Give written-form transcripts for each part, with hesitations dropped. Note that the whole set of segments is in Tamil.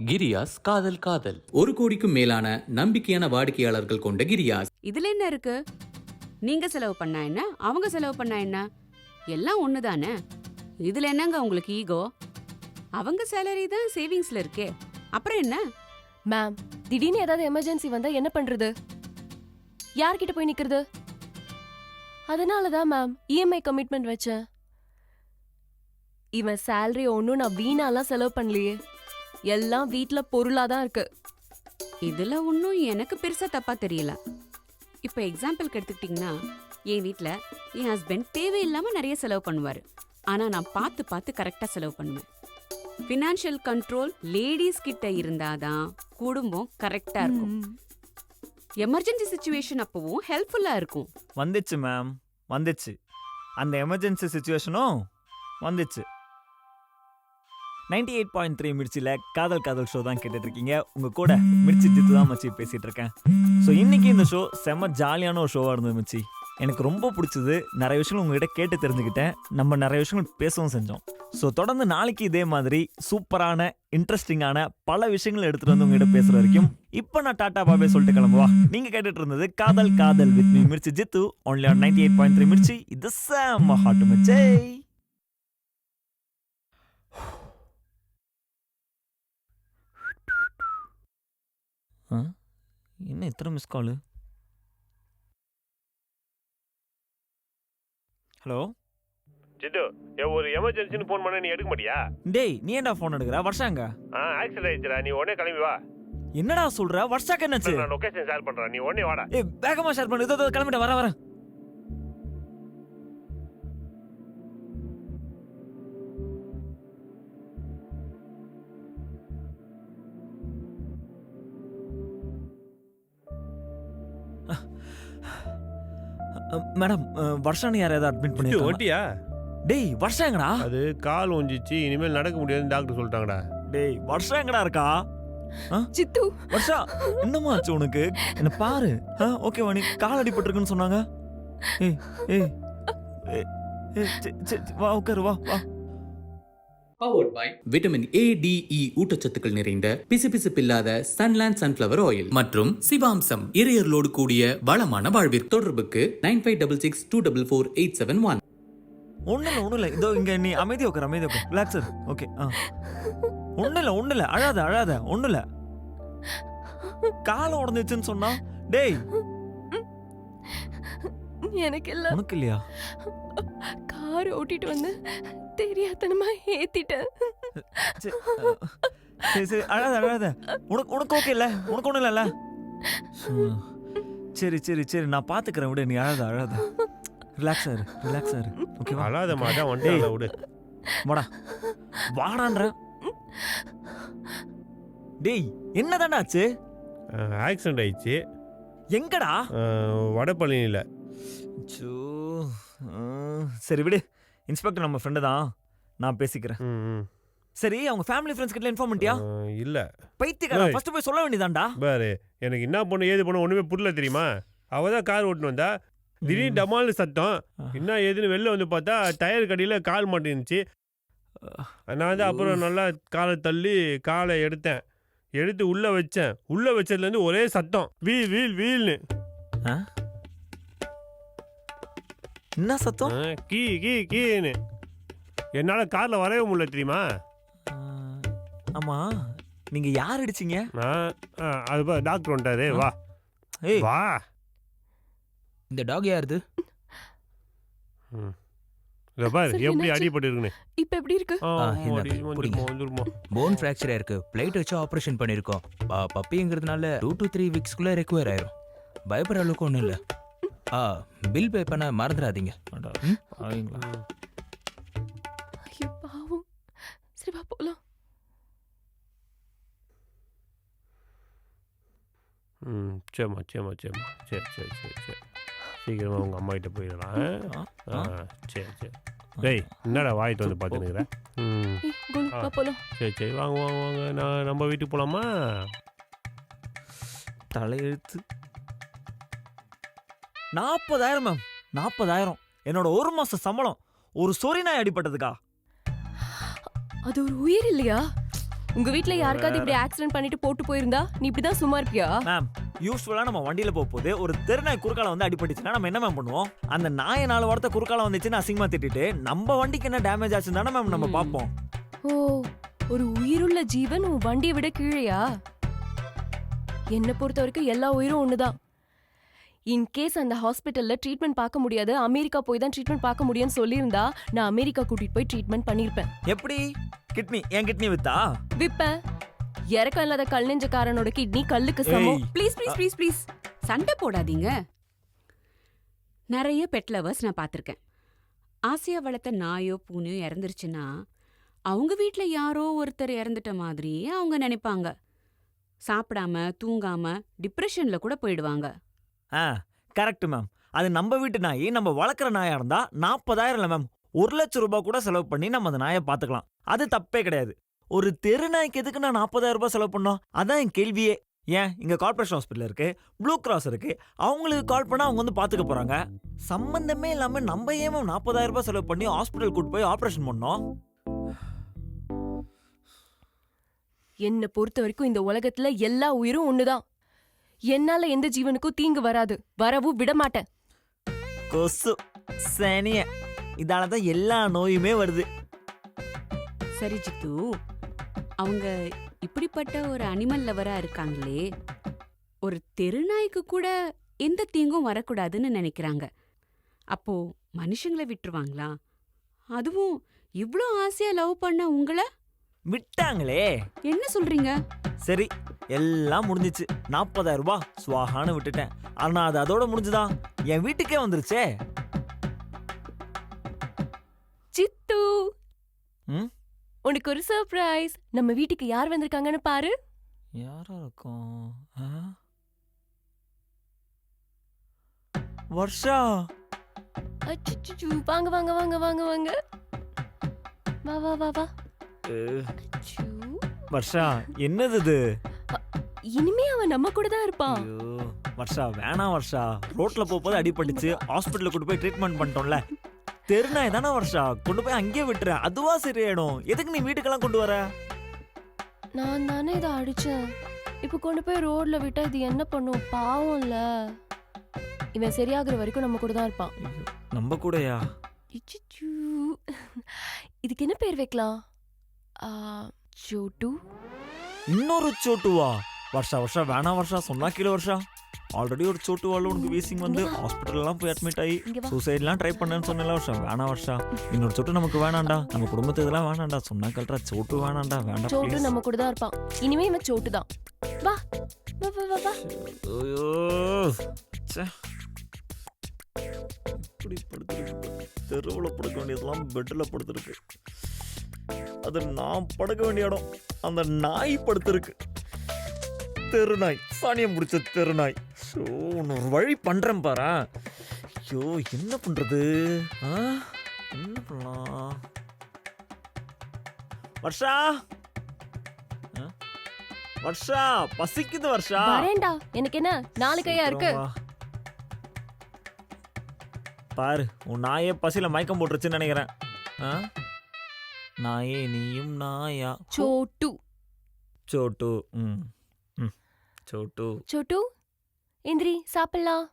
கிரியாஸ் காதல் காதல் 1 கோடிக்கும் மேலான நம்பிக்கையான வாடிக்கையாளர்கள் கொண்ட கிரியாஸ். இதுல என்ன இருக்கு? நீங்க செலவு பண்ணா என்ன, அவங்க செலவு பண்ணா என்ன, எல்லாம் ஒண்ணுதானே. இதுல என்னங்க உங்களுக்கு ஈகோ? அவங்க சேலரி தான் சேவிங்ஸ்ல இருக்கே, அப்புறம் என்ன? மேம், திடீர்னு ஏதாவது எமர்ஜென்சி வந்தா என்ன பண்றது? யார்கிட்ட போய் நிக்கிறது? அதனாலதான் மேம் இஎம்ஐ கமிட்மெண்ட் வச்சேன். இவன் சேலரி ஒன்னும் நான் வீணாலாம் செலவு பண்ணலையே, எல்லாம் வீட்ல பொருளாதான் இருக்கு. இதுல ஒன்னும் எனக்கு பெருசா தப்பா தெரியல. இப்ப எக்ஸாம்பிளுக்கு எடுத்துக்கிட்டீங்கன்னா, என் வீட்ல என் ஹஸ்பண்ட் தேவையில்லாம நிறைய செலவு பண்ணுவாரு. ஆனா நான் பார்த்து பார்த்து கரெக்டா செலவு பண்ணுவேன். ஃபினான்ஷியல் கண்ட்ரோல் லேடிஸ் கிட்ட இருந்தாதான் குடும்பம் கரெக்டா இருக்கும். எமர்ஜென்சி சிச்சுவேஷன் அப்பவும் ஹெல்ப்ஃபுல்லா இருக்கும். வந்துச்சு மேம், வந்துச்சு. அந்த எமர்ஜென்சி சிச்சுவேஷனும் வந்துச்சு. 98.3 மிர்ச்சியில் காதல் காதல் ஷோ தான் கேட்டுட்டு இருக்கீங்க. உங்க கூட மிர்ச்சி ஜித்து தான் மச்சி பேசிட்டு இருக்கேன். ஸோ இன்னைக்கு இந்த ஷோ செம்ம ஜாலியான ஒரு ஷோவாக இருந்தது மச்சி. எனக்கு ரொம்ப பிடிச்சது. நிறைய விஷயங்கள் உங்ககிட்ட கேட்டு தெரிஞ்சுக்கிட்டேன். நம்ம நிறைய விஷயங்கள் பேசவும் செஞ்சோம். ஸோ தொடர்ந்து நாளைக்கு இதே மாதிரி சூப்பரான இன்ட்ரெஸ்டிங்கான பல விஷயங்கள் எடுத்துட்டு வந்து உங்ககிட்ட பேசுற வரைக்கும் இப்போ நான் டாடா பாபே சொல்லிட்டு கிளம்புவா. நீங்க கேட்டுட்டு இருந்தது காதல் காதல் with me Mirchi Jithu only on 98.3 Mirchi. இது செம்ம ஹாட் மச்சே. என்ன இத்தனை மிஸ் காலு? ஹலோ சித்து, ஒரு எமர்ஜென்சின்னு ஃபோன் பண்ண நீ எடுக்க மாட்டியா? டேய், நீ என்னடா ஃபோன் எடுக்கிற? வருஷாங்க ஆக்சிடென்ட் ஆயிடுச்சுடா, நீ உடனே கிளம்பி வா. என்னடா சொல்ற? வருஷாக்கு என்னாச்சு? நான் லொகேஷன் ஷேர் பண்றேன், நீ உடனே வாடா. ஏய், வேகமா ஷேர் பண்ணு. இதோ கிளம்பிட்ட, வரேன். மேடம், வருஷான்னு யாரையாவது அட்மிட் பண்ணிருக்காங்க? ஓட்டியா? டேய், வருஷம் எங்கடா? அது கால் ஒஞ்சிச்சு, இனிமேல் நடக்க முடியாதுன்னு டாக்டர் சொல்லிட்டாங்கடா. டேய், வருஷம் எங்கடா இருக்கா? சித்து, வருஷா, என்னமா ஆச்சு உனக்கு? என்ன பாரு. ஓகேவா? நீ கால் அடிபட்டிருக்குன்னு சொன்னாங்க. ஏய் ஏய் வா, உட்காரு, வா. Powered by vitamin A, D, E ஊட்டச்சத்துக்கள் நிறைந்த பிசுபிசுப்பில்லாத சன்லாண்ட் சன்ஃப்ளவர் ஆயில் மற்றும் சிவாம்சம் இறையர்களோடு கூடிய வளமான வாழ்விற்கு. தொடர்புக்கு 9566244871. ஒண்ணும் இல்ல. இதோ இங்க நீ அமைதி உட்கார். ரிலாக்ஸ். ஓகே. ஒண்ணும் இல்ல. அழாத. ஒண்ணும் இல்ல. காலம் உடஞ்சிச்சுன்னு சொன்னா. டேய், எனக்கு இல்ல. உனக்கு இல்லையா? கார் ஓட்டிட்டு வந்து தெரியாதனமா ஏத்திட்டேன். சரி, அழாத. உனக்கு ஓகே இல்ல? உனக்கு ஒண்ணும் இல்ல? சரி, நான் பாத்துக்கிறேன். விடு, நீ அழாத. ரிலாக்ஸ் ஆரு. ஓகேவா? அழாதமா, அதான் வந்துடா, விடு. வாடான்ற. டேய், என்னதான்டா ஆச்சு? ஆக்சிடென்ட் ஆயிடுச்சு. எங்கடா? வடபழனியில. சரி விடு, இன்ஸ்பெக்டர் நம்ம ஃப்ரெண்டு தான், நான் பேசிக்கிறேன். சரி, அவங்க ஃபேமிலி ஃப்ரெண்ட்ஸ் கிட்ட இன்ஃபார்ம் பண்ணிட்டியா? இல்ல. பைத்தியக்காரா, ஃபர்ஸ்ட் போய் சொல்ல வேண்டியதான்டா. பாரு, எனக்கு என்ன பண்ணு ஏது பண்ணு ஒண்ணுமே புரியல தெரியுமா? அவதான் கார் ஓட்டுன்னு வந்தா, திடீர்னு டமால்னு சத்தம். என்ன ஏதுன்னு வெளில வந்து பார்த்தா டயர் கடியில கால் மாட்டிருந்துச்சு. நான் வந்து அப்புறம் நல்லா காலை தள்ளி காலை எடுத்து உள்ள வச்சேன். உள்ள வச்சதுலேருந்து ஒரே சத்தம், வீல்னு. என்ன சத்தம்? கீன்னு. என்னால கார்ல வரவே முடியல தெரியுமா? ஆமா, நீங்க யார் அடிச்சீங்க? அது டாக்டர் வந்துட்டாரு. வா. இந்த டாக் யாருது? பாரு எப்படி அடிபட்டு இருக்குன்னு. இப்ப எப்படி இருக்கு? போன் ஃபிராக்சர் ஆயிருக்கு. பிளேட் வச்சு ஆபரேஷன் பண்ணிருக்கோம். பப்பிங்கிறதுனால 2 to 3 வீக்ஸ்க்குள்ள ரெக்வயர் ஆயிரும். பயப்படுற அளவுக்கு ஒன்றும் இல்லை. பில் பே பண்ண மறந்துடாதீங்க. ஐயோ பாவம். சரி, வா போலாம். சரிம்மா. சரி. சீக்கிரமா உங்க அம்மா கிட்ட போயிடலாம். சரி. டேய், என்னடா வாயிட்டு வந்து பார்த்துனுக்குற? போலாம். சரி, வாங்க. நம்ம வீட்டுக்கு போலாமா? தலையெழுத்து. 40,000 மேம். 40,000 என்னோட 1 மாச சம்பளம். ஒரு சொறி நாய் அடிபட்டதுக்கா? அது ஒரு உயிர் இல்லையா? உங்க வீட்ல யாருக்காவது இப்படி ஆக்சிடென்ட் பண்ணிட்டு போட்டு போயிருந்தா நீ இப்படிதான் சும்மா இருப்பியா? மேம் யூஸ்வலா நம்ம வண்டியில போகும்போது ஒரு தெருநாய் குறுக்கால வந்து அடிபட்டுச்சுன்னா நம்ம என்ன மேம் பண்ணுவோம்? அந்த நாயை 4 வாரத்தை குறுக்கால வந்துச்சுன்னு அசிங்கமா திட்டிட்டு நம்ம வண்டிக்கு என்ன டேமேஜ் ஆச்சுன்னு தானே மேம் நம்ம பார்ப்போம். ஓ, ஒரு உயிருள்ள ஜீவன் உன் வண்டியை விட கீழையா? என்ன பொறுத்த வரைக்கும் எல்லா உயிரும் ஒண்ணுதான். இன்கேஸ் அந்த ஹாஸ்பிட்டல்ல ட்ரீட்மெண்ட் பார்க்க முடியாது, அமெரிக்கா போய் தான் ட்ரீட்மெண்ட் பார்க்க முடியும்னு சொல்லியிருந்தா நான் அமெரிக்கா கூட்டிட்டு போய் ட்ரீட்மெண்ட் பண்ணிருப்பேன். எப்படி கிட்னி என் கிட்னி வித்தா விப்பேன். இறக்கம் இல்லாத கல் நெஞ்சக்காரனோட கிட்னி கல்லுக்கு சமம். ஏய். ப்ளீஸ் ப்ளீஸ் ப்ளீஸ் ப்ளீஸ் சண்டை போடாதீங்க. நிறைய பெட் லவர்ஸ் நான் பார்த்துருக்கேன். ஆசையா வளர்த்த நாயோ பூனையோ இறந்துருச்சுன்னா அவங்க வீட்டில் யாரோ ஒருத்தர் இறந்துட்ட மாதிரியே அவங்க நினைப்பாங்க. சாப்பிடாம தூங்காம டிப்ரெஷன்ல கூட போயிடுவாங்க. Correct ma'am. அது நம்ம வீட்டு நாய் நம்ம வளர்க்குற நாயா இருந்தா 40,000 இல்லை மேம், 1,00,000 ரூபாய் கூட செலவு பண்ணி நம்ம அந்த நாயை பார்த்துக்கலாம். அது தப்பே கிடையாது. ஒரு தெரு நாய்க்கு எதுக்கு நான் 40,000 ரூபாய் செலவு பண்ணோம்? அதான் என் கேள்வியே. ஏன் இங்க கார்ப்பரேஷன் ஹாஸ்பிட்டல் இருக்கு, ப்ளூ கிராஸ் இருக்கு, அவங்களுக்கு கால் பண்ணா அவங்க வந்து பாத்துக்க போறாங்க. சம்பந்தமே இல்லாம நம்ம ஏன் 40,000 ரூபாய் செலவு பண்ணி ஹாஸ்பிட்டல் கூட்டு போய் ஆபரேஷன் பண்ணோம்? என்ன பொறுத்த வரைக்கும் இந்த உலகத்துல எல்லா உயிரும் ஒண்ணுதான். என்னால எந்த ஜீவனுக்கும் தீங்கு வராது, வரவும் விட மாட்டேன். கொசு சனிய இதாலதான் எல்லா நோயுமே வருது. சரி ஜித்து, அவங்க இப்படிப்பட்ட ஒரு அனிமல் லவரா இருக்காங்களே, ஒரு தெருநாய்க்கு கூட எந்த தீங்கும் வரக்கூடாதுன்னு நினைக்கிறாங்க. அப்போ மனுஷங்களை விட்டுருவாங்களா? அதுவும் இவ்ளோ ஆசையா லவ் பண்ண உங்களை விட்டாங்களே. என்ன சொல்றீங்க? சரி எல்லாம் முடிஞ்சிச்சு, 40,000 ரூபாய் சுவாகான்னு விட்டுட்டேன். ஆனா அது அதோட முடிஞ்சுதா? என் வீட்டுக்கே வந்துருச்சே. சித்து, ம்? உனக்கு ஒரு சர்ப்ரைஸ். நம்ம வீட்டுக்கு யார் வந்திருக்காங்கன்னு பாரு. யாரா இருக்கும்? வர்ஷா. அச்சச்சோ, வாங்க வாங்க வாங்க வாங்க வாங்க. வா வா வா வா. அச்சோ. வர்ஷா என்னது இது? இனிமே அவன் நம்ம கூட தான் இருப்பான். ஐயோ வர்ஷா வேணாம் வர்ஷா. ரோட்ல போகும்போது அடிபட்டுச்சு, ஹாஸ்பிட்டல்ல கொண்டு போய் ட்ரீட்மெண்ட் பண்ணிட்டோம்ல. தெருநாய் தானே வர்ஷா, கொண்டு போய் அங்கேயே விட்டுற, அதுவா சரியாயிடும். எதுக்கு நீ வீட்டுக்கெல்லாம் கொண்டு வர? நான் தானே இதை அடிச்சேன். இப்ப கொண்டு போய் ரோட்ல விட்டா இது என்ன பண்ணும்? பாவம்ல. இவன் சரியாகிற வரைக்கும் நம்ம கூட தான் இருப்பான். நம்ம கூடயா? இச்சிச்சூ. இதுக்கு என்ன பேர் வைக்கலாம்? சோட்டு. இன்னொரு சோட்டுவா? வர்ஷா வர்ஷா வேணாம் வர்ஷா, சொன்னா கீழே வர்ஷா. ஆல்ரெடி ஒரு சோட்டுவால உனக்கு வீசிங் வந்து ஹாஸ்பிட்டல்லாம் போய் அட்மிட் ஆகி இங்க வா. சூசைட்லாம் ட்ரை பண்ணேன்னு சொன்னல வர்ஷா. வேணாம் வர்ஷா, இன்னொரு சோட்டு நமக்கு வேணாண்டா, நம்ம குடும்பத்து இதெல்லாம் வேணாண்டா. சொன்னா கல்றா, சோட்டு வேணாண்டா, வேண்டாம் சோட்டு please. நம்ம கூட தான் இருப்பான். இனிமே இவன் சோட்டு தான். வா வா வா வா, வா. ஐயோ ச்சே. இப்படி படுத்துருக்கு. தெருவில் படுக்க வேண்டியதெல்லாம் பெட்டில் படுத்துருக்கு. அது நான் படுக்க வேண்டிய இடம், அந்த நாய் படுத்துருக்கு. தெருநாய், சாணியம் முடிச்ச தெருநாய். ஸோ ஒரு வழி பண்றேன் பாரு. ஐயோ என்ன பண்றது? என்ன பண்ணலாம்? வர்ஷா, வர்ஷா பசிக்குது வர்ஷா. வரேன்டா. எனக்கு என்ன 4 கையா இருக்கு? சீக்கிரம் வா. பாரு உன் நாயே பசியில மயக்கம் போட்டுருச்சுன்னு நினைக்கிறேன். நாயே நீயும் நாயா? சோட்டு. சோட்டு. ம் ம் சோட்டு. சோட்டு, எந்திரி சாப்பிடலாம்.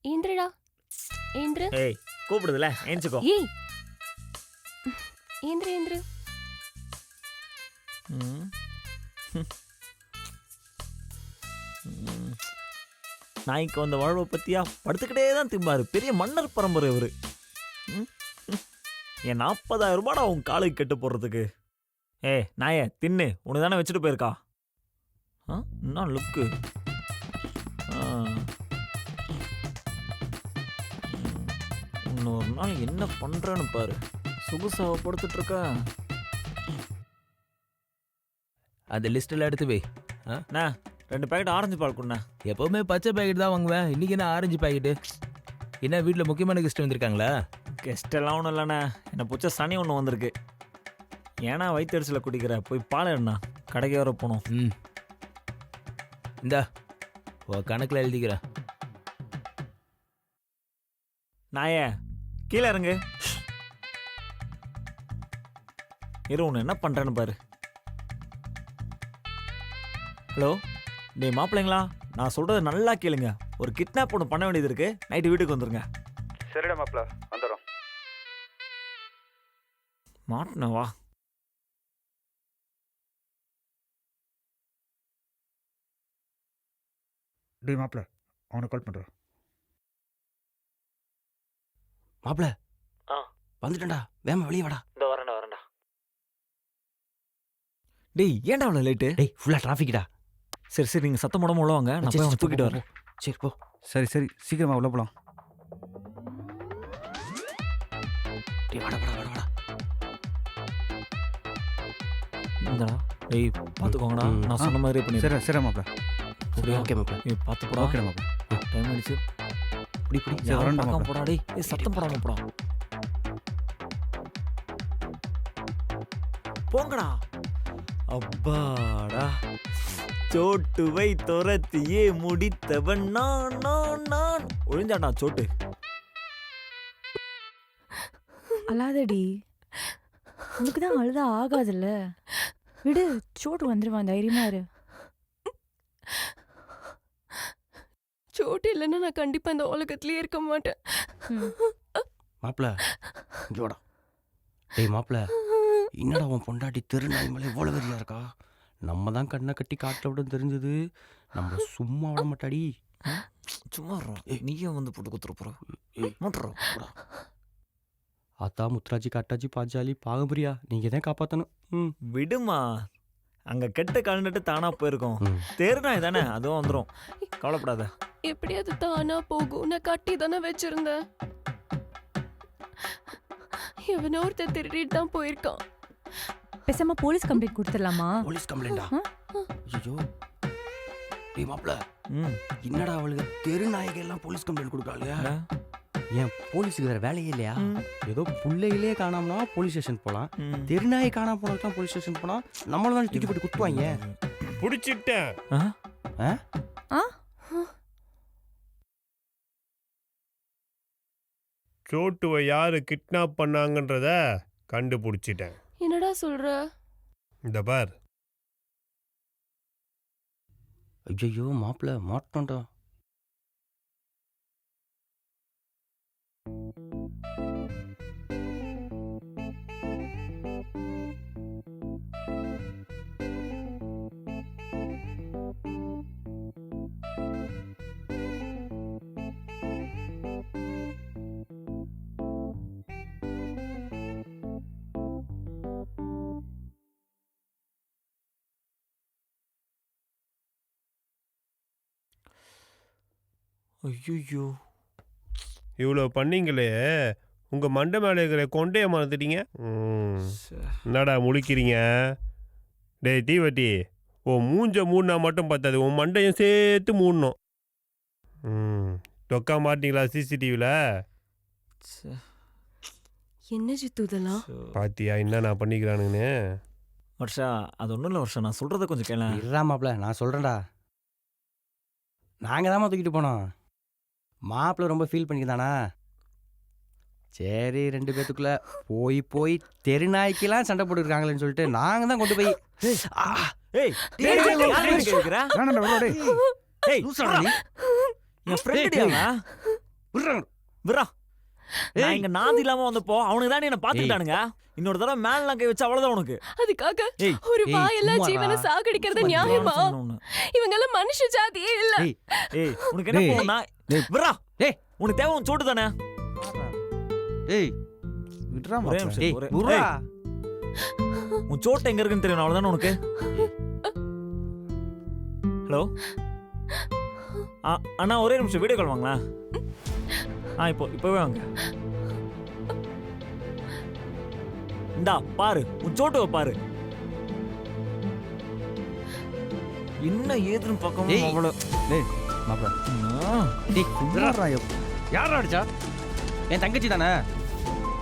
ஏந்திரடா, ஏந்திரு. ஏய் கூப்பிடுதுல, ஏஞ்சிக்கோ. ஏய், ஏந்திரு ஏந்திரு. ம். ம். நாய்க்கு வந்த வாழ்வை பத்தியா படுத்துக்கிட்டே தான் திம்பாரு. பெரிய மன்னர் பரம்பரை இவரு. ம். என் 40,000 ரூபாடா உன் காலுக்கு கெட்டு போடுறதுக்கு. நாயே தின்னு, உனக்கு தானே வச்சுட்டு போயிருக்கா. என்ன லுக்கு? இன்னொரு நாள் என்ன பண்றேன்னு பாரு. சொகுசாவை படுத்துட்டு இருக்க. அந்த லிஸ்ட்டில் எடுத்து வை. 2 பேக்கெட் ஆரஞ்சு பால் கொடுண்ணா. எப்போவுமே பச்சை பேக்கெட் தான் வாங்குவேன், இன்னைக்கு என்ன ஆரஞ்சு பாக்கெட்டு? என்ன வீட்டில் முக்கியமான கெஸ்ட் வந்திருக்காங்களா? கெஸ்ட் எல்லாம் ஒன்றும் இல்லைண்ணா, என்னை பிடிச்ச சனி ஒன்று வந்திருக்கு. ஏன்னா வயிற்றுல குடிக்கிற, போய் பால் எடுண்ணா, கடைக்கு வர போகணும். ம் இந்தா கணக்கில் எழுதிக்கிறேன். நாயே கீழே இறங்கு. இரு உன்னை என்ன பண்ணுறேன்னு பாரு. ஹலோ டேய் மாப்பிள்ளைங்களா, நான் சொல்கிறத நல்லா கேளுங்க. ஒரு கிட்னாப் ஒன்று பண்ண வேண்டியது இருக்கு. நைட்டு வீட்டுக்கு வந்துருங்க. சரிடா மாப்பிள்ள, வந்துடுறோம். மாட்டின வா. டேய் மாப்பிள்ள, அவனை கால் பண்ணுறேன். மாப்பிள ஆ. வந்துட்டேன்டா, வேமா வெளியே வாடா. இந்த வரேன்டா. டேய் ஏன்டா அவ்வளோ லேட்டு? டேய் ஃபுல்லா டிராஃபிக்டா. சரி நீங்கள் சத்தம் போடாம உள்ள வாங்க. நான் போய் அவனை தூக்கிட்டு வரேன். சரி போ. சரி சீக்கிரமா உள்ள போலாம். டேய் வாடா. இந்தடா டேய் பார்த்துக்கோங்கடா. நான் சொன்ன மாதிரியே பண்ணிடுறேன். சரி மாப்பிள்ள. சரியா? ஓகே மாப்பிள. நீ பார்த்து போடா. ஓகேடா மாப்பிள்ள. டைம் ஆயிடுச்சு. இப்படி சரி, யாரும் வரேன்டா பார்க்காம மாப்பிள்ள. போடா. டேய் சத்தம் போடாம போடா. போங்கடா. அப்பாடா, சோட்டுவை துரத்தியே முடித்தவன் நான். ஒழிஞ்சாடா சோட்டு. அழாதடி, உனக்கு தான் அழுதா ஆகாதுல்ல. விடு, சோட்டு வந்துருவான், தைரியமா இரு. சோட்டு இல்லைன்னா நான் கண்டிப்பா இந்த உலகத்திலேயே இருக்க மாட்டேன். மாப்பிள இங்க வாடா. டேய் மாப்பிள, என்னடா உன் பொண்டாட்டி திருநாய் மேலே எவ்வளோ வெறியா இருக்கா? நம்ம தான் கண்ணை கட்டி காட்டில் விட தெரிஞ்சது, நம்ம சும்மா விட மாட்டாடி. சும்மா நீயும் வந்து போட்டு குத்துற போற. மாட்டுறோம். ஆத்தா முத்துராஜி காட்டாஜி பாஜாலி பாகபிரியா, நீங்க தான் காப்பாற்றணும். விடுமா, அங்க கெட்ட கலந்துட்டு தானா போயிருக்கோம். தேர்னாய் தானே, அதுவும் வந்துடும். கவலைப்படாத. எப்படி அது தானா போகும்? நான் கட்டி தானே வச்சிருந்தேன். எவனோ ஒருத்தர் திருடிட்டு தான் போயிருக்கான். பேசாம போலீஸ் கம்ப்ளைண்ட் கொடுத்துடலாமா? போலீஸ் கம்ப்ளைண்டா? ஐயோ டேய் மாப்பிள, ம் என்னடா அவளுக்கு தெருநாயகை எல்லாம் போலீஸ் கம்ப்ளைண்ட் கொடுக்குறாளுங்க. ஏன் போலீஸுக்கு வேற வேலையே இல்லையா? ஏதோ பிள்ளைகளே காணாமனா போலீஸ் ஸ்டேஷன் போலாம், தெருநாயை காணாம போனதான் போலீஸ் ஸ்டேஷன் போனா நம்மள தான் தூக்கி போட்டு குத்துவாங்க. பிடிச்சிட்டேன். சோட்டுவை யாரு கிட்னாப் பண்ணாங்கன்றத கண்டுபிடிச்சிட்டேன். என்னடா சொல்ற? இந்த பார். ஐயோ மாப்பிள மாட்டோம்டா. ஐயோ இவ்வளோ பண்ணீங்களே, உங்க மண்டை மேலே இருக்கிற கொண்டைய மறந்துட்டீங்க. என்னடா முழிக்கிறீங்க? டேய் தீவட்டி, உன் மூஞ்ச மூடினா மட்டும் பார்த்தாது, உன் மண்டையும் சேர்த்து மூடணும். டொக்கா மாட்டீங்களா சிசிடிவியில்? என்ன ஜித்து இதெல்லாம்? பாத்தியா என்ன நான் பண்ணிக்கிறானுங்கன்னு? வருஷா, அது ஒன்றும் இல்லை வருஷா, நான் சொல்கிறத கொஞ்சம் கேள. இருடா மாப்பிள, நான் சொல்கிறேன்டா. நாங்கள் தான் தூக்கிட்டு போனோம். மாப்பிள்ள ரொம்ப ஃபீல் பண்ணிக்கிறானா? சரி 2 பேத்துக்குள்ள போய் தெருநாய்க்கெல்லாம் சண்டை போட்டுருக்காங்களேன்னு சொல்லிட்டு நாங்கள் தான் கொண்டு போய் இங்க நாதி இல்லாம வந்தப்போ அவனுக்கு தான் என்ன பாத்துக்கிட்டானுங்க. இன்னொரு தடவை மேல கை வச்சு அவ்வளவுதான் உனக்கு. அதுக்காக ஒரு வாயெல்லாம் ஜீவனை சாகடிக்கிறது நியாயமா? இவங்க எல்லாம் மனுஷ ஜாதியே இல்ல. ஏய் உனக்கு என்ன போனா? விட்றா. ஏய் உனக்கு தேவை உன் சோட்டு தானே? ஏய் விட்றா விட்றா. உன் சோட்டு எங்க இருக்குன்னு தெரியும் அவ்வளவுதானே உனக்கு? ஹலோ அண்ணா, ஒரே நிமிஷம் வீடியோ கால் வாங்களா? இப்போவே வாங்க. இந்தா பாரு, உன் சோட்டுவை பாரு. என்ன ஏதுன்னு பார்க்கணும் அவ்வளோ. யாரா அடிச்சா? என் தங்கச்சி தானே,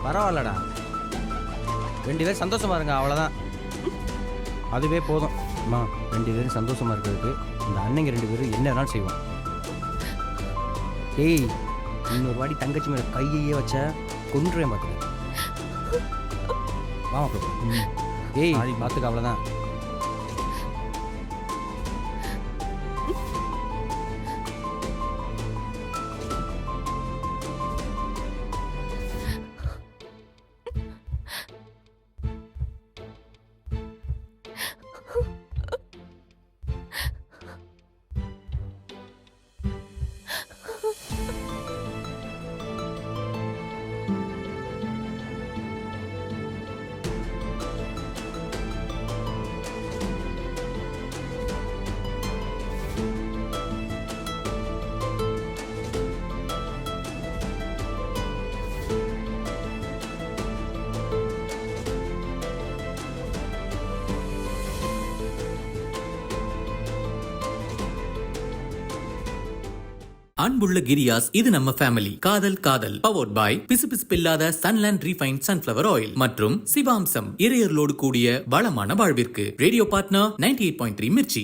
பரவாயில்லடா. 2 பேரும் சந்தோஷமா இருங்க, அவ்வளோதான். அதுவே போதும். அம்மா 2 பேரும் சந்தோஷமா இருக்கிறதுக்கு இந்த அண்ணங்க 2 பேரும் என்ன வேணாலும் செய்வோம். ஏய் இன்னொரு வாடி தங்கச்சி மேல கையையே வச்ச கொன்றுவேன் பார்த்துக்க. ஏய் பார்த்துக்க, அவ்வளோதான். அன்புள்ள கிரியாஸ், இது நம்ம ஃபேமிலி. காதல் காதல் பவர்ட் பாய் பிசுபிசுப்பில்லாத சன்லேண்ட் ரீஃபைண்ட் சன்ஃபிளவர் ஆயில் மற்றும் சிவாம்சம் இறையர்களோடு கூடிய வளமான வாழ்விற்கு. Radio partner 98.3 Mirchi.